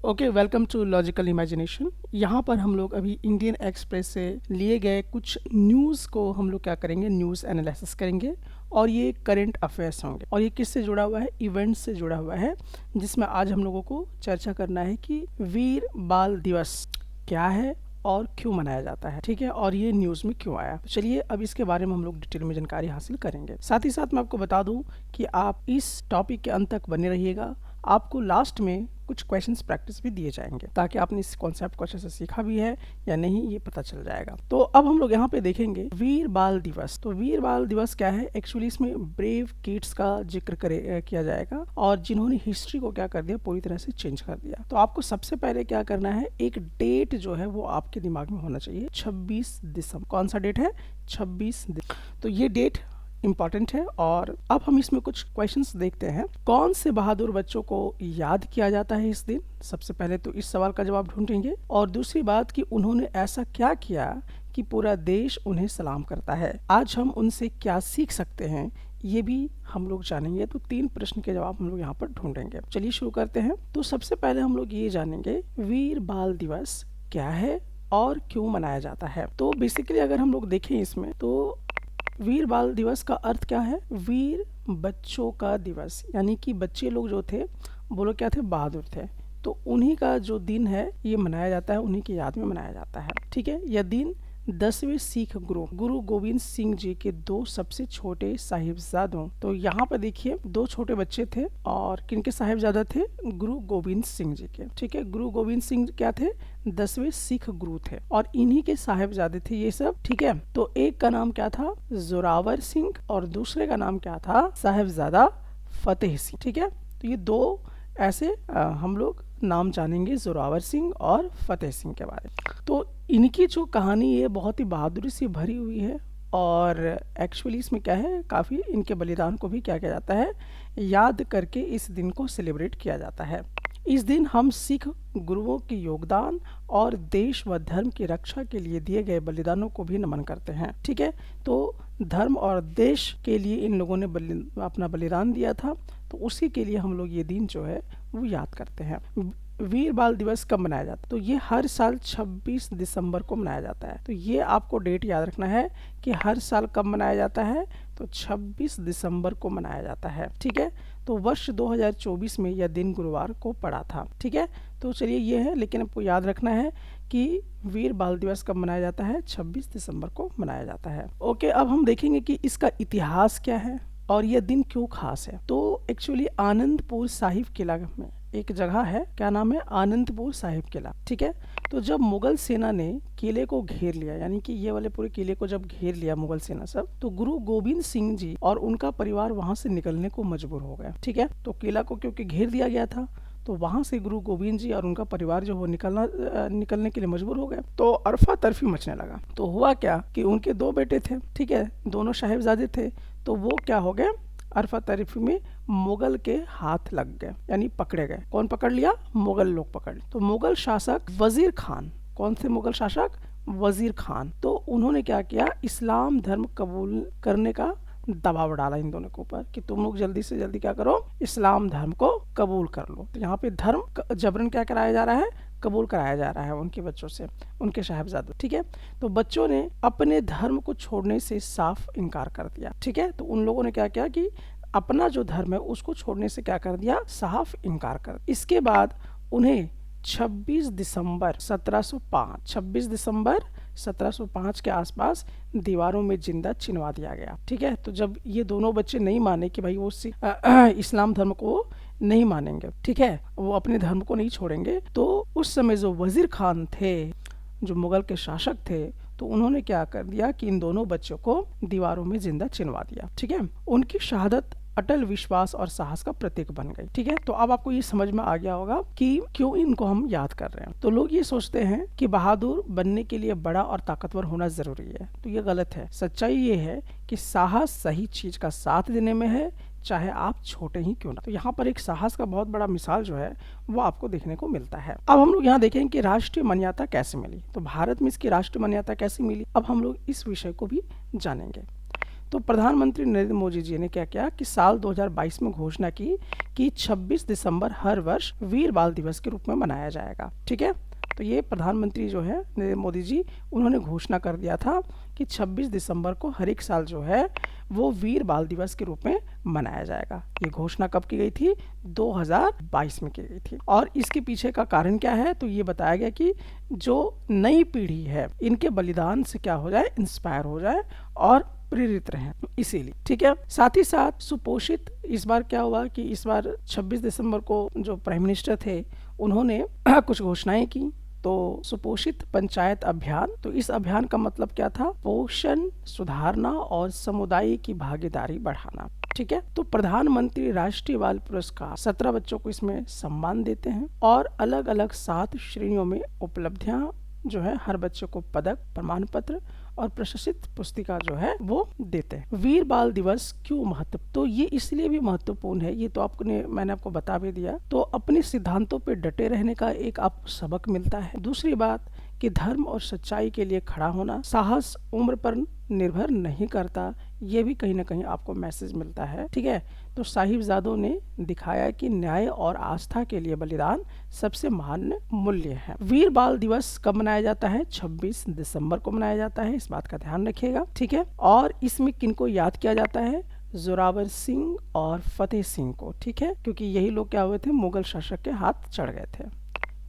Okay, welcome to logical imagination. यहाँ पर हम लोग अभी इंडियन एक्सप्रेस से लिए गए कुछ न्यूज़ को हम लोग क्या करेंगे, न्यूज़ एनालिसिस करेंगे। और ये करंट अफेयर्स होंगे और ये किससे जुड़ा हुआ है, इवेंट से जुड़ा हुआ है, जिसमें आज हम लोगों को चर्चा करना है कि वीर बाल दिवस क्या है और क्यों मनाया जाता है। ठीक है, और ये न्यूज़ में क्यों आया। तो चलिए अब इसके बारे में हम लोग डिटेल में जानकारी हासिल करेंगे। साथ ही साथ मैं आपको बता दूं कि आप इस टॉपिक के अंत तक बने रहिएगा। आपको लास्ट में कुछ क्वेश्चंस प्रैक्टिस भी दिए जाएंगे ताकि आपने इस कॉन्सेप्ट को अच्छे से सीखा भी है या नहीं ये पता चल जाएगा। तो अब हम लोग यहाँ पे देखेंगे वीर बाल दिवस। तो वीर बाल दिवस क्या है, एक्चुअली इसमें ब्रेव किड्स का जिक्र किया जाएगा और जिन्होंने हिस्ट्री को क्या कर दिया, पूरी तरह से चेंज कर दिया। तो आपको सबसे पहले क्या करना है, एक डेट जो है वो आपके दिमाग में होना चाहिए, 26 दिसंबर। कौन सा डेट है, 26 दिसंबर। तो ये डेट इम्पॉर्टेंट है। और अब हम इसमें कुछ क्वेश्चंस देखते हैं। कौन से बहादुर बच्चों को याद किया जाता है इस दिन? सबसे पहले तो इस सवाल का जवाब ढूंढेंगे। और दूसरी बात कि उन्होंने ऐसा क्या किया कि पूरा देश उन्हें सलाम करता है। आज हम उनसे क्या सीख सकते हैं, ये भी हम लोग जानेंगे। तो 3 प्रश्न के जवाब हम लोग यहाँ पर ढूंढेंगे। चलिए शुरू करते हैं। तो सबसे पहले हम लोग ये जानेंगे वीर बाल दिवस क्या है और क्यों मनाया जाता है। तो बेसिकली अगर हम लोग देखें इसमें, तो वीर बाल दिवस का अर्थ क्या है, वीर बच्चों का दिवस, यानी कि बच्चे लोग जो थे वो लोग क्या थे, बहादुर थे। तो उन्हीं का जो दिन है ये मनाया जाता है, उन्हीं की याद में मनाया जाता है। ठीक है, यह दिन 10वें सिख गुरु गोविंद सिंह जी के 2 सबसे छोटे साहिबजादों, तो यहाँ पर देखिए 2 छोटे बच्चे थे और किनके साहिबजादा थे, गुरु गोविंद सिंह जी के। ठीक है, गुरु गोविंद सिंह क्या थे, 10वें सिख गुरु थे और इन्हीं के साहिबजादे थे ये सब। ठीक है, तो एक का नाम क्या था, जोरावर सिंह, और दूसरे का नाम क्या था, साहिबजादा फतेह सिंह। ठीक है, तो ये 2 ऐसे हम लोग नाम जानेंगे, जोरावर सिंह और फतेह सिंह के बारे में। तो इनकी जो कहानी है बहुत ही बहादुरी से भरी हुई है और एक्चुअली इसमें क्या है, काफ़ी इनके बलिदान को भी क्या किया जाता है, याद करके इस दिन को सेलिब्रेट किया जाता है। इस दिन हम सिख गुरुओं के योगदान और देश व धर्म की रक्षा के लिए दिए गए बलिदानों को भी नमन करते हैं। ठीक है, तो धर्म और देश के लिए इन लोगों ने अपना बलिदान दिया था, तो उसी के लिए हम लोग ये दिन जो है वो याद करते हैं। वीर बाल दिवस कब मनाया जाता है, तो ये हर साल 26 दिसंबर को मनाया जाता है। तो ये आपको डेट याद रखना है कि हर साल कब मनाया जाता है, तो 26 दिसंबर को मनाया जाता है। ठीक है, तो वर्ष 2024 में यह दिन गुरुवार को पड़ा था। ठीक है, तो चलिए ये है, लेकिन आपको याद रखना है कि वीर बाल दिवस कब मनाया जाता है, 26 दिसंबर को मनाया जाता है। ओके, अब हम देखेंगे कि इसका इतिहास क्या है और यह दिन क्यों खास है। तो एक्चुअली आनंदपुर साहिब किला में एक जगह है, क्या नाम है, आनंदपुर साहिब किला। ठीक है, तो जब मुगल सेना ने किले को घेर लिया, यानी कि ये वाले पूरे किले को जब घेर लिया मुगल सेना सब, तो गुरु गोविंद सिंह जी और उनका परिवार वहां से निकलने को मजबूर हो गया। ठीक है, तो किला को क्योंकि घेर दिया गया था, तो वहां से गुरु गोविंद जी और उनका परिवार जो वो निकलने के लिए मजबूर हो गए। तो अरफा तरफी मचने लगा। तो हुआ क्या कि उनके 2 बेटे थे, ठीक है, दोनों साहिबजादे थे, तो वो क्या हो गए, अरफा तरफी में मुगल के हाथ लग गए, यानी पकड़े गए। कौन पकड़ लिया, मुगल लोग पकड़ लिए। तो मुगल शासक वजीर खान, कौन थे मुगल शासक, वजीर खान, तो उन्होंने क्या किया, इस्लाम धर्म कबूल करने का दबाव डाला इन दोनों के ऊपर कि तुम लोग जल्दी से जल्दी क्या करो, इस्लाम धर्म को कबूल कर लो। तो यहाँ पे धर्म जबरन क्या कराया जा रहा है, कबूल कराया जा रहा है उनके बच्चों से, उनके साहिबजादों। ठीक है, तो बच्चों ने अपने धर्म को छोड़ने से साफ इनकार कर दिया। ठीक है, तो उन लोगों ने क्या किया कि अपना जो धर्म है उसको छोड़ने से क्या कर दिया, साफ इनकार कर। इसके बाद उन्हें 26 दिसंबर 1705 के आसपास दीवारों में जिंदा चिनवा दिया गया। ठीक है, तो जब ये दोनों बच्चे नहीं माने कि भाई वो इस्लाम धर्म को नहीं मानेंगे, ठीक है, वो अपने धर्म को नहीं छोड़ेंगे, तो उस समय जो वजीर खान थे, जो मुगल के शासक थे, तो उन्होंने क्या कर दिया कि इन दोनों बच्चों को दीवारों में जिंदा चिनवा दिया। ठीक है, उनकी शहादत अटल विश्वास और साहस का प्रतीक बन गई। ठीक है, तो अब आपको ये समझ में आ गया होगा कि क्यों इनको हम याद कर रहे हैं। तो लोग ये सोचते हैं कि बहादुर बनने के लिए बड़ा और ताकतवर होना जरूरी है, तो ये गलत है। सच्चाई ये है कि साहस सही चीज का साथ देने में है, चाहे आप छोटे ही क्यों ना। तो यहाँ पर एक साहस का बहुत बड़ा मिसाल जो है वो आपको देखने को मिलता है। अब हम लोग यहाँ देखें कि राष्ट्रीय मान्यता कैसे मिली, तो भारत में इसकी राष्ट्रीय मान्यता कैसे मिली, अब हम लोग इस विषय को भी जानेंगे। तो प्रधानमंत्री नरेंद्र मोदी जी ने क्या किया कि साल 2022 में घोषणा की कि 26 दिसंबर हर वर्ष वीर बाल दिवस के रूप में मनाया जाएगा। ठीक है, तो ये प्रधानमंत्री जो है नरेंद्र मोदी जी, उन्होंने घोषणा कर दिया था कि 26 दिसंबर को हर एक साल जो है वो वीर बाल दिवस के रूप में मनाया जाएगा। ये घोषणा कब की गई थी? 2022 में की गई थी। और इसके पीछे का कारण क्या है? तो ये बताया गया कि जो नई पीढ़ी है इनके बलिदान से क्या हो जाए, इंस्पायर हो जाए और प्रेरित रहें, इसीलिए। ठीक है, साथ ही साथ सुपोषित, इस बार क्या हुआ कि इस बार 26 दिसंबर को जो प्राइम मिनिस्टर थे उन्होंने कुछ घोषणाएं की। तो सुपोषित पंचायत अभियान, तो इस अभियान का मतलब क्या था? पोषण सुधारना और समुदाय की भागीदारी बढ़ाना। ठीक है, तो प्रधानमंत्री राष्ट्रीय बाल पुरस्कार 17 बच्चों को इसमें सम्मान देते हैं और अलग अलग 7 श्रेणियों में उपलब्धियां जो है हर बच्चे को पदक, प्रमाण पत्र और प्रशस्ति पुस्तिका जो है वो देते हैं। वीर बाल दिवस क्यों महत्व? तो ये इसलिए भी महत्वपूर्ण है, ये तो मैंने आपको बता भी दिया। तो अपने सिद्धांतों पे डटे रहने का एक आपको सबक मिलता है। दूसरी बात कि धर्म और सच्चाई के लिए खड़ा होना, साहस उम्र पर निर्भर नहीं करता, ये भी कहीं ना कहीं आपको मैसेज मिलता है। ठीक है, तो साहिबजादों ने दिखाया कि न्याय और आस्था के लिए बलिदान सबसे महान मूल्य है। वीर बाल दिवस कब मनाया जाता है? 26 दिसंबर को मनाया जाता है, इस बात का ध्यान रखिएगा। ठीक है, और इसमें किनको याद किया जाता है? जोरावर सिंह और फतेह सिंह को। ठीक है, क्योंकि यही लोग क्या हुए थे? मुगल शासक के हाथ चढ़ गए थे।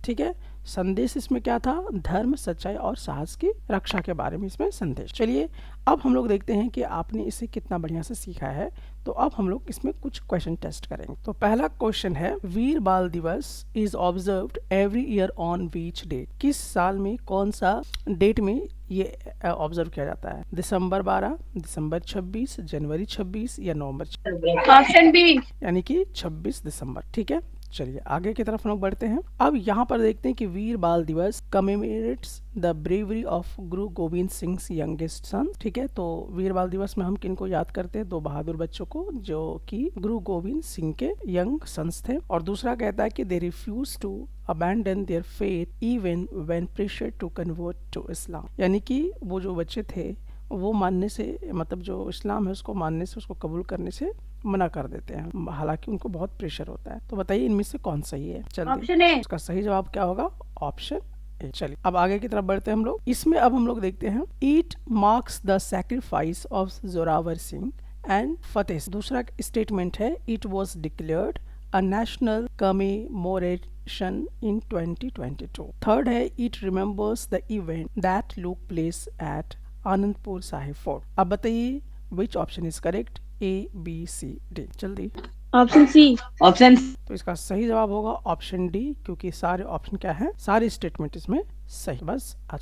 ठीक है, संदेश इसमें क्या था? धर्म, सच्चाई और साहस की रक्षा के बारे में इसमें संदेश। चलिए अब हम लोग देखते हैं कि आपने इसे कितना बढ़िया से सीखा है। तो अब हम लोग इसमें कुछ क्वेश्चन टेस्ट करेंगे। तो पहला क्वेश्चन है, Veer Bal Diwas is observed every year on which date? किस साल में कौन सा डेट में ये ऑब्जर्व किया जाता है? दिसंबर 12, दिसंबर 26, जनवरी 26 या नवंबर 26? Option B. यानी कि 26 दिसंबर। ठीक है, चलिए आगे की तरफ हम लोग बढ़ते हैं। अब यहाँ पर देखते हैं कि वीर बाल दिवस commemorates the bravery of Guru Govind Singh youngest son. ठीक है, तो वीर बाल दिवस में हम किनको याद करते हैं? 2 बहादुर बच्चों को जो कि गुरु गोविंद सिंह के यंग सन्स थे। और दूसरा कहता है कि they refuse to abandon their faith even when pressured to convert to Islam। यानी कि वो जो बच्चे थे वो मानने से, मतलब जो इस्लाम है उसको मानने से, उसको कबूल करने से मना कर देते हैं, हालांकि उनको बहुत प्रेशर होता है। तो बताइए इनमें से कौन सही है? Option A. इसका सही जवाब क्या होगा? Option A. चलिए अब आगे की तरफ बढ़ते हैं हम लोग। इसमें अब हम लोग देखते हैं, it marks the sacrifice of Zorawar Singh and Fateh. दूसरा स्टेटमेंट है, it was declared a national commemoration in 2022। Third है, it remembers the event that took place at Anandpur Sahib fort. अब बताइए which option is correct? A, B, C, D। जल्दी। Option C. Option. तो इसका सही जवाब होगा ऑप्शन डी, क्योंकि सारे ऑप्शन क्या है? सारे स्टेटमेंट इसमें सही। बस आज